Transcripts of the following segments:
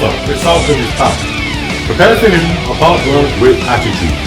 but result in his past. Prepare for him a hard work with attitude.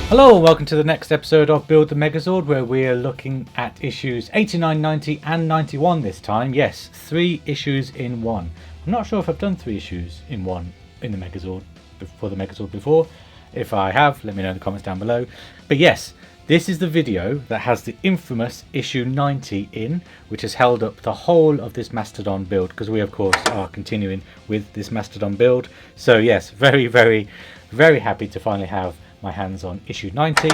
Hello and welcome to the next episode of Build the Megazord, where we are looking at issues 89, 90 and 91 this time. Yes, 3 issues in one. I'm not sure if I've done 3 issues in one in the Megazord before. If I have, let me know in the comments down below. But yes, this is the video that has the infamous issue 90 in, which has held up the whole of this Mastodon build, because we of course are continuing with this Mastodon build. So yes, very, very, very happy to finally have my hands on issue 90,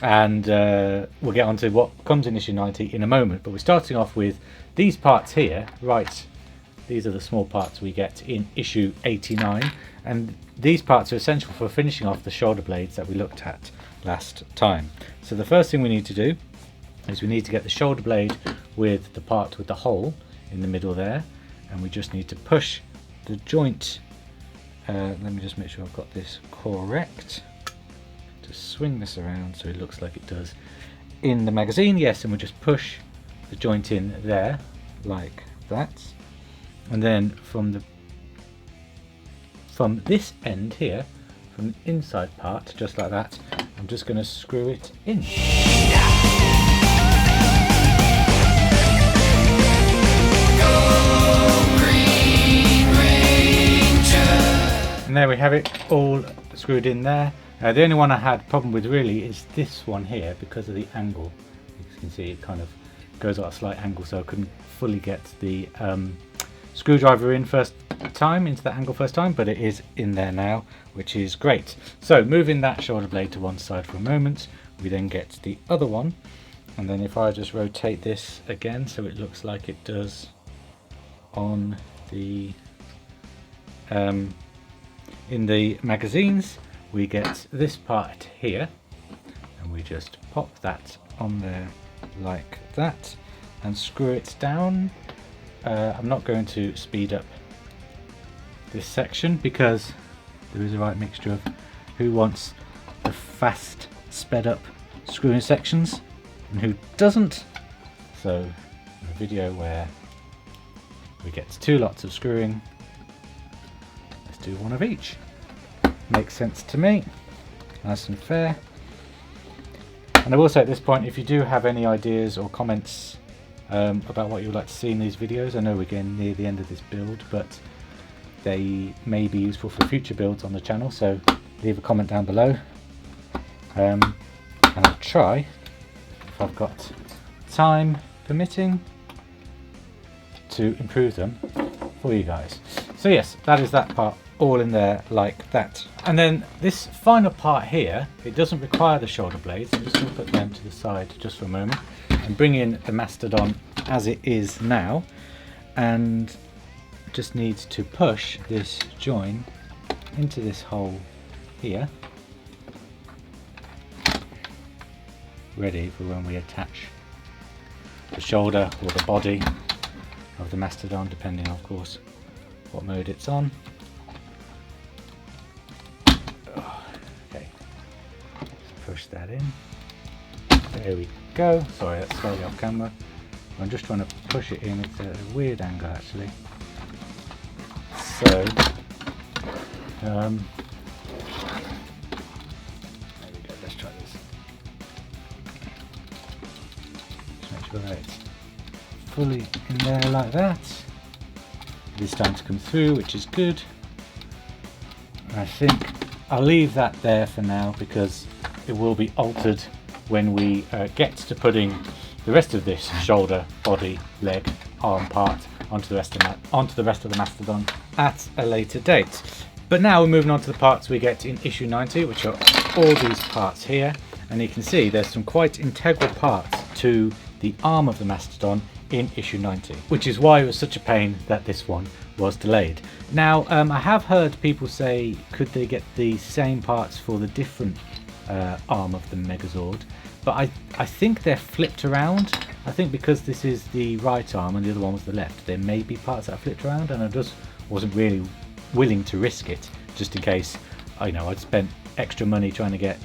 and we'll get on to what comes in issue 90 in a moment. But we're starting off with these parts here. Right, these are the small parts we get in issue 89, and these parts are essential for finishing off the shoulder blades that we looked at last time. So the first thing we need to do is we need to get the shoulder blade with the part with the hole in the middle there, and we just need to push the joint. Let me just make sure I've got this correct. Swing this around so it looks like it does in the magazine. Yes, and we'll just push the joint in there like that, and then from this end here, from the inside part, just like that, I'm just going to screw it in. And there we have it, all screwed in there. The only one I had a problem with really is this one here, because of the angle. As you can see, it kind of goes at a slight angle, so I couldn't fully get the screwdriver in into that angle first time, but it is in there now, which is great. So moving that shoulder blade to one side for a moment, we then get the other one, and then if I just rotate this again so it looks like it does on the in the magazines, we get this part here, and we just pop that on there like that and screw it down. I'm not going to speed up this section because there is a right mixture of who wants the fast sped up screwing sections and who doesn't. So in a video where we get 2 lots of screwing, let's do one of each. Makes sense to me, nice and fair. And I will say at this point, if you do have any ideas or comments about what you would like to see in these videos, I know we're getting near the end of this build, but they may be useful for future builds on the channel, so leave a comment down below, and I'll try, if I've got time permitting, to improve them for you guys. So yes, that is that part all in there like that. And then this final part here, it doesn't require the shoulder blades. I'm just going to put them to the side just for a moment and bring in the Mastodon as it is now, and just need to push this join into this hole here, ready for when we attach the shoulder or the body of the Mastodon, depending of course what mode it's on. Okay, push that in. There we go. Sorry, that's slightly off camera. I'm just trying to push it in. It's at a weird angle actually. So, there we go. Let's try this. Just make sure that it's fully in there like that. It is starting to come through, which is good. I think I'll leave that there for now because it will be altered when we get to putting the rest of this shoulder, body, leg, arm part onto the rest of the Mastodon at a later date. But now we're moving on to the parts we get in issue 90, which are all these parts here, and you can see there's some quite integral parts to the arm of the Mastodon in issue 90, which is why it was such a pain that this one was delayed. Now I have heard people say, could they get the same parts for the different arm of the Megazord, but I think they're flipped around. I think because this is the right arm and the other one was the left, there may be parts that are flipped around, and I just wasn't really willing to risk it just in case I'd spent extra money trying to get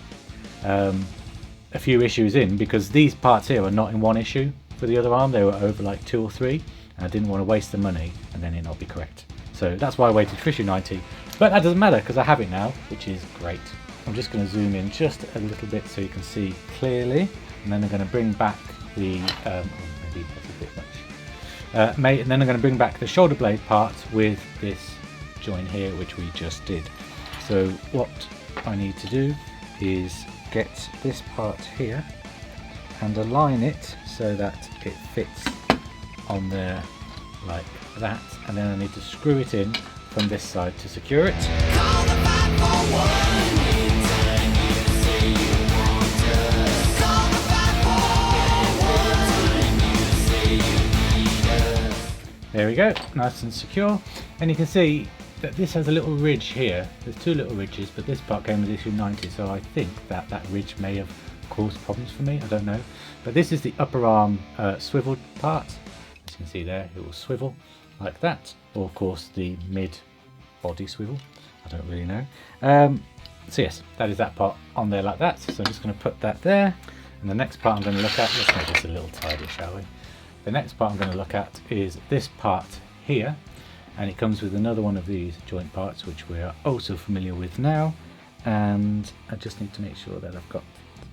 a few issues in, because these parts here are not in one issue for the other arm, they were over like 2 or 3, and I didn't want to waste the money and then it not be correct. So that's why I waited for issue 90, but that doesn't matter because I have it now, which is great. I'm just going to zoom in just a little bit so you can see clearly, and then I'm going to bring back the maybe that's a bit much. And then I'm going to bring back the shoulder blade part with this join here, which we just did. So what I need to do is get this part here and align it so that it fits on there like that, and then I need to screw it in from this side to secure it. There we go, nice and secure. And you can see that this has a little ridge here. There's 2 little ridges, but this part came with issue 90, so I think that that ridge may have caused problems for me, I don't know. But this is the upper arm swivel part. As you can see there, it will swivel like that, or of course the mid body swivel, I don't really know. So yes, that is that part on there like that. So I'm just going to put that there, and the next part I'm going to look at, let's make this a little tidy, shall we? The next part I'm going to look at is this part here, and it comes with another one of these joint parts which we are also familiar with now, and I just need to make sure that I've got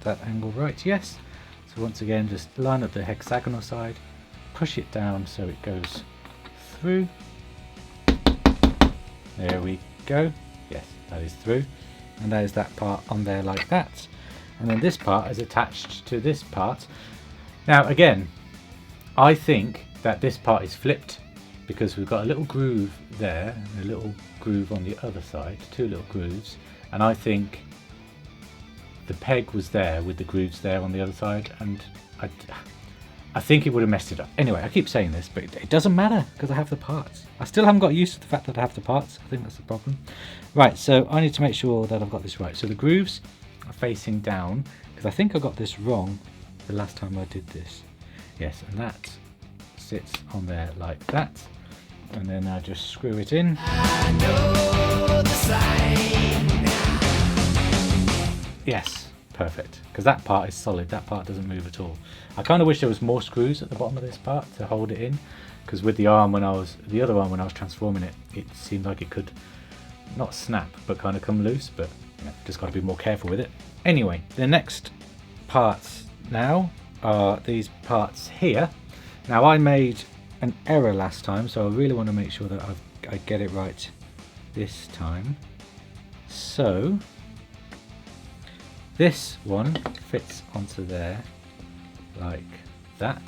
that angle right. Yes, so once again just line up the hexagonal side, push it down so it goes through. There we go. Yes, that is through, and that is that part on there like that, and then this part is attached to this part. Now again, I think that this part is flipped because we've got a little groove there and a little groove on the other side, 2 little grooves, and I think the peg was there with the grooves there on the other side, and I think it would have messed it up. Anyway, I keep saying this, but it doesn't matter because I have the parts. I still haven't got used to the fact that I have the parts. I think that's the problem. Right, so I need to make sure that I've got this right. So the grooves are facing down, because I think I got this wrong the last time I did this. Yes, and that sits on there like that, and then I just screw it in. Yes, perfect, because that part is solid, that part doesn't move at all. I kind of wish there was more screws at the bottom of this part to hold it in, because with the arm when I was transforming it, it seemed like it could not snap but kind of come loose, but just got to be more careful with it. Anyway, the next parts now are these parts here. Now I made an error last time, so I really want to make sure that I get it right this time. So this one fits onto there like that,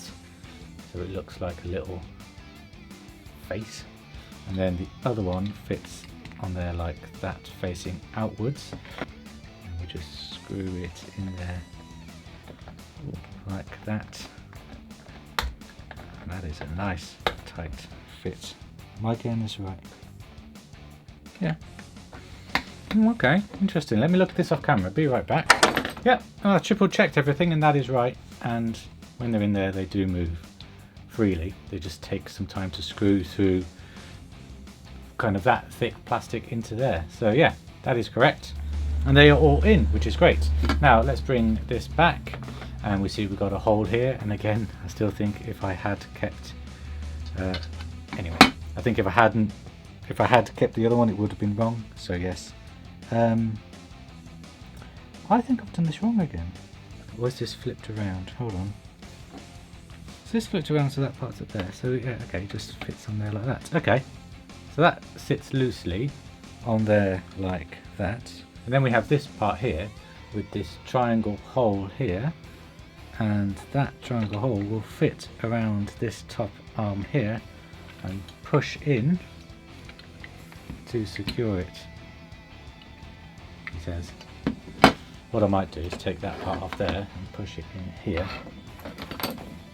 so it looks like a little face, and then the other one fits on there like that, facing outwards, and we just screw it in there like that. And that is a nice tight fit. Am I getting this right? Yeah. Okay, interesting. Let me look at this off camera. Be right back. Yeah, I triple checked everything and that is right. And when they're in there, they do move freely. They just take some time to screw through kind of that thick plastic into there. So yeah, that is correct. And they are all in, which is great. Now let's bring this back. And we see we've got a hole here, and again I still think if I had kept anyway, I think if I had kept the other one it would have been wrong, so yes. I think I've done this wrong again. Was this flipped around? Hold on. So this flipped around so that part's up there, so yeah, okay, it just fits on there like that. Okay, so that sits loosely on there like that, and then we have this part here with this triangle hole here, and that triangle hole will fit around this top arm here and push in to secure it, he says. What I might do is take that part off there and push it in here,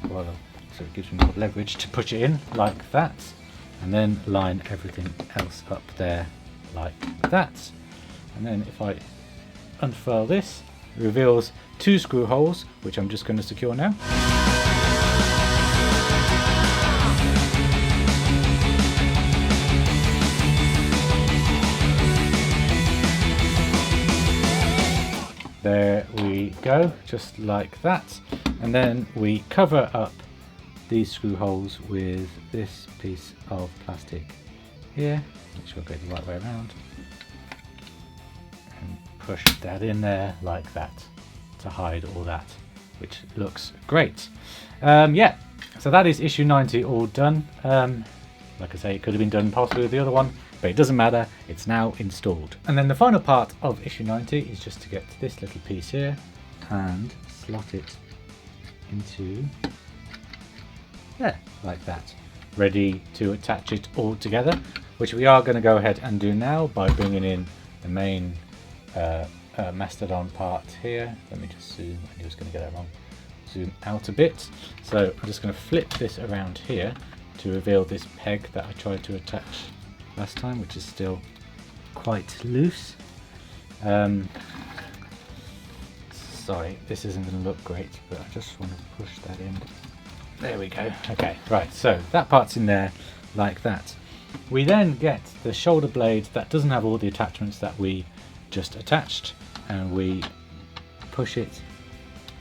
so it gives me more leverage to push it in like that, and then line everything else up there like that. And then if I unfurl this, it reveals 2 screw holes, which I'm just going to secure now. There we go, just like that. And then we cover up these screw holes with this piece of plastic here. Make sure I get the right way around. And push that in there like that to hide all that, which looks great. Yeah, so that is issue 90 all done. Like I say, it could have been done possibly with the other one, but it doesn't matter, it's now installed. And then the final part of issue 90 is just to get this little piece here and slot it into there, like that. Ready to attach it all together, which we are going to go ahead and do now by bringing in the main Mastodon part here. Let me just zoom, I was going to get that wrong. Zoom out a bit. So I'm just going to flip this around here to reveal this peg that I tried to attach last time, which is still quite loose. Sorry, this isn't going to look great, but I just want to push that in. There we go. Okay, right, so that part's in there like that. We then get the shoulder blade that doesn't have all the attachments that we just attached, and we push it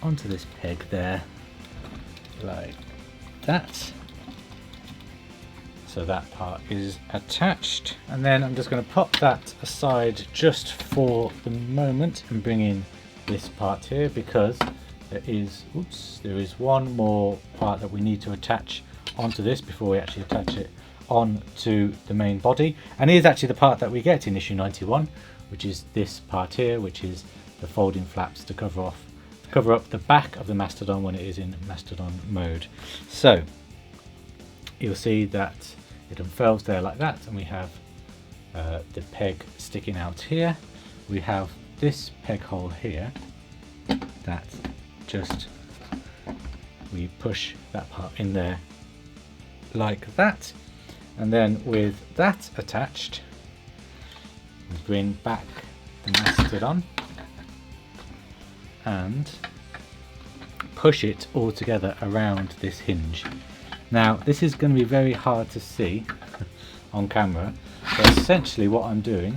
onto this peg there like that. So that part is attached, and then I'm just going to pop that aside just for the moment and bring in this part here, because there is one more part that we need to attach onto this before we actually attach it onto the main body, and it is actually the part that we get in issue 91, which is this part here, which is the folding flaps to cover up the back of the Mastodon when it is in Mastodon mode. So you'll see that it unfurls there like that, and we have the peg sticking out here. We have this peg hole here that just we push that part in there like that, and then with that attached, we bring back the Mastodon and push it all together around this hinge. Now this is going to be very hard to see on camera, but essentially what I'm doing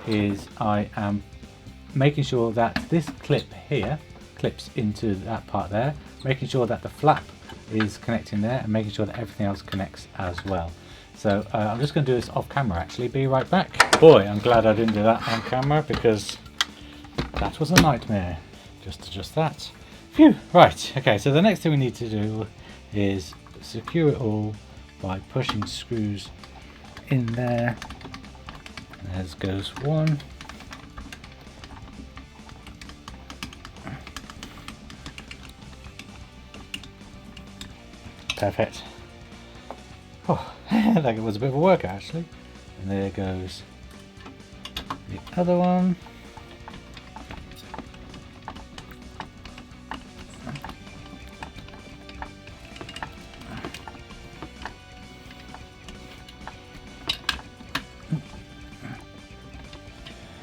is I am making sure that this clip here clips into that part there, making sure that the flap is connecting there, and making sure that everything else connects as well. So I'm just going to do this off camera actually, be right back. Boy, I'm glad I didn't do that on camera, because that was a nightmare. Just that. Phew. Right, okay, so the next thing we need to do is secure it all by pushing screws in there. There goes one. Perfect. Oh, that was a bit of a workout actually. And there goes the other one.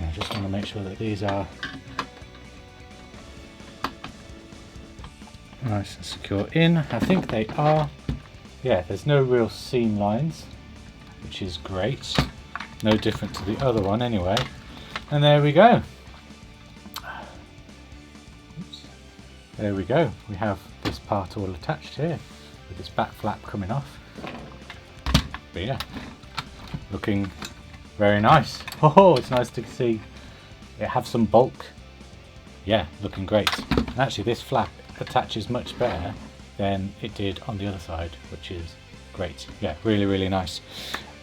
I just want to make sure that these are nice and secure in. I think they are. Yeah, there's no real seam lines, which is great. No different to the other one anyway. And there we go. Oops. There we go. We have this part all attached here with this back flap coming off. But yeah, looking very nice. Oh, it's nice to see it have some bulk. Yeah, looking great. And actually this flap attaches much better than it did on the other side, which is great. Yeah, really, really nice.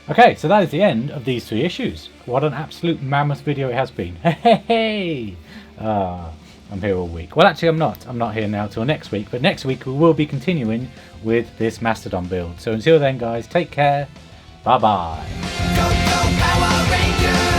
Okay, so that is the end of these 3 issues. What an absolute mammoth video it has been. Hey! I'm here all week. Well, actually, I'm not. I'm not here now till next week, but next week we will be continuing with this Mastodon build. So until then, guys, take care. Bye-bye. Go, go, Power Rangers!